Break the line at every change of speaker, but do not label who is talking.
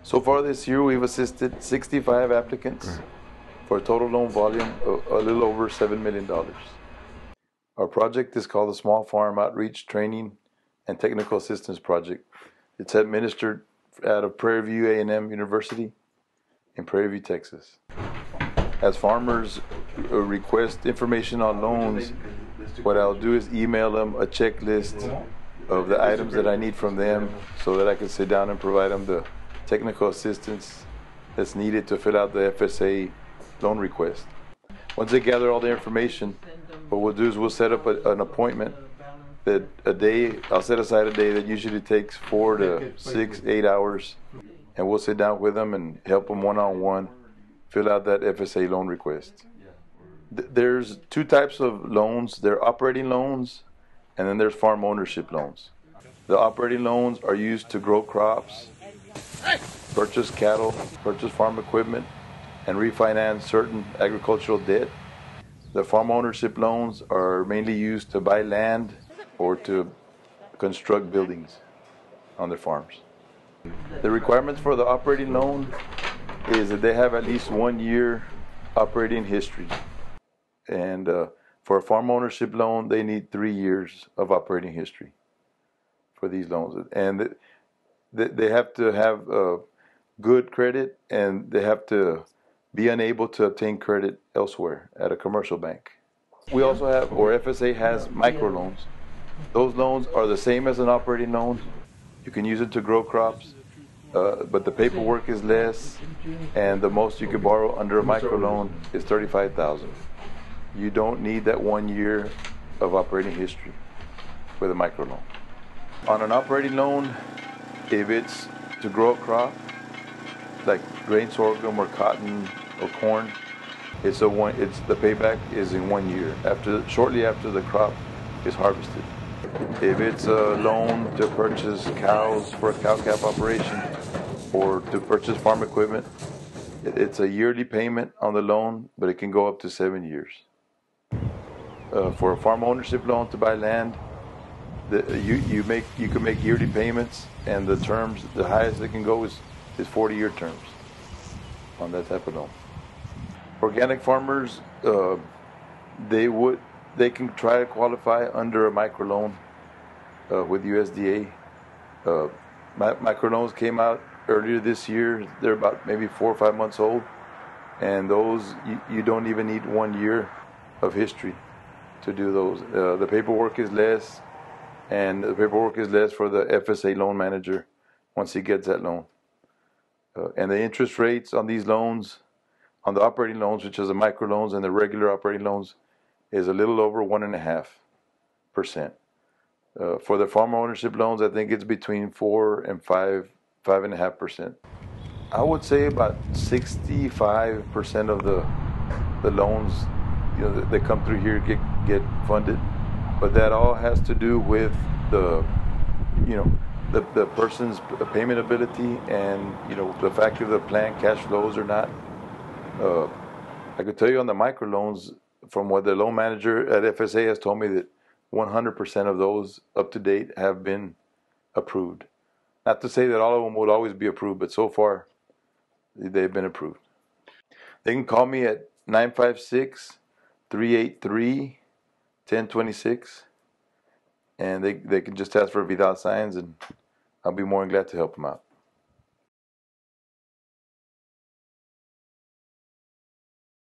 So far this year, we've assisted 65 applicants for a total loan volume of a little over $7 million. Our project is called the Small Farm Outreach Training and Technical Assistance Project. It's administered out of Prairie View A&M University in Prairie View, Texas. As farmers request information on loans, what I'll do is email them a checklist of the items that I need from them so that I can sit down and provide them the technical assistance that's needed to fill out the FSA loan request. Once they gather all the information, what we'll do is we'll set up an appointment that I'll set aside a day that usually takes 4 to 6, 8 hours, and we'll sit down with them and help them one-on-one fill out that FSA loan request. There's two types of loans. There are operating loans, and then there's farm ownership loans. The operating loans are used to grow crops, purchase cattle, purchase farm equipment, and refinance certain agricultural debt. The farm ownership loans are mainly used to buy land or to construct buildings on their farms. The requirements for the operating loan is that they have at least 1 year operating history. And for a farm ownership loan, they need 3 years of operating history for these loans. And they have to have good credit, and they have to be unable to obtain credit elsewhere at a commercial bank. We also have, or FSA has, microloans. Those loans are the same as an operating loan. You can use it to grow crops, but the paperwork is less, and the most you can borrow under a microloan is $35,000. You don't need that 1 year of operating history with a microloan. On an operating loan, if it's to grow a crop, like grain sorghum or cotton or corn, the payback is in 1 year, shortly after the crop is harvested. If it's a loan to purchase cows for a cow-calf operation or to purchase farm equipment, it's a yearly payment on the loan, but it can go up to 7 years. For a farm ownership loan to buy land, you can make yearly payments, and the terms, the highest they can go is 40-year terms on that type of loan. Organic farmers, they can try to qualify under a microloan with USDA. Microloans came out earlier this year. They're about maybe 4 or 5 months old, and those you don't even need 1 year of history to do those. The paperwork is less, and the paperwork is less for the FSA loan manager once he gets that loan. And the interest rates on these loans, on the operating loans, which is the microloans, and the regular operating loans, is a little over 1.5%. For the farm ownership loans, I think it's between 4 and 5.5%. I would say about 65% of the loans, that come through here get funded, but that all has to do with the person's payment ability and the fact if the plant cash flows or not. I could tell you on the microloans, from what the loan manager at FSA has told me, that 100% of those up to date have been approved. Not to say that all of them would always be approved, but so far they've been approved. They can call me at 956-383-1026, and they can just ask for Vidal Saenz, and I'll be more than glad to help them out.